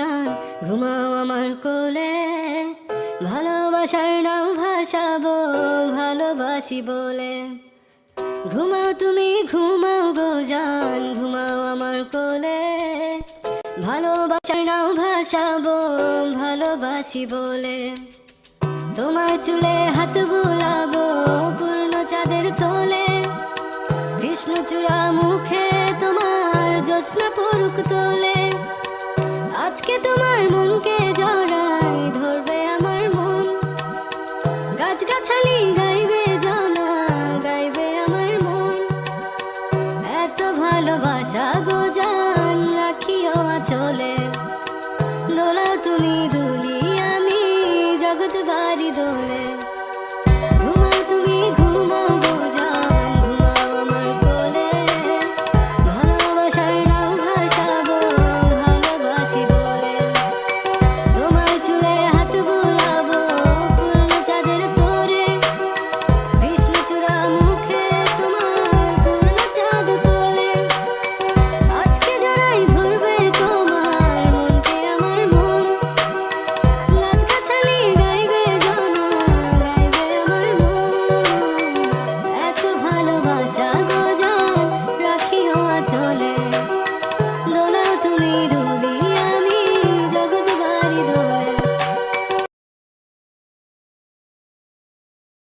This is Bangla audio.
জান ঘুমাও আমার কোলে, ভালোবাসার নাও ভাসাবো ভালোবাসি বলে। ঘুমাও তুমি ঘুমাও গো জান ঘুমাও আমার কোলে, ভালোবাসার নাও ভাসাবো ভালোবাসি বলে। তোমার চুলে হাত বুলাবো পূর্ণ চাঁদের তোলে, কৃষ্ণচূড়া মুখে তোমার জ্যোৎস্না পড়ুক তোলে। আজকে তোমার মনকে জড়াই ধরবে আমার মন, গাছগাছালি গাইবে জনা গাইবে আমার মন। এত ভালোবাসা গো জান রাখিও আঁচলে, দোলাও তুমি দুলি আমি জগৎ বাড়ি দোলে। ঘুমাও তুমি ঘুমাও গো জান ঘুমাও আমার কোলে, ভালোবাসার নাও ভাসাবো ভালোবাসি বলে। তোমার চুলে হাত বুলাবো পূর্ণ চাঁদের তোরে, কৃষ্ণচূড়া মুখে তোমার পূর্ণ চাঁদ তোলে। আজকে জড়াই ধরবে তোমার মনকে আমার মন, গাছগাছালি গাইবে জনা গাইবে আমার মন। এত ভালোবাসা গো জান রাখিও আঁচলে।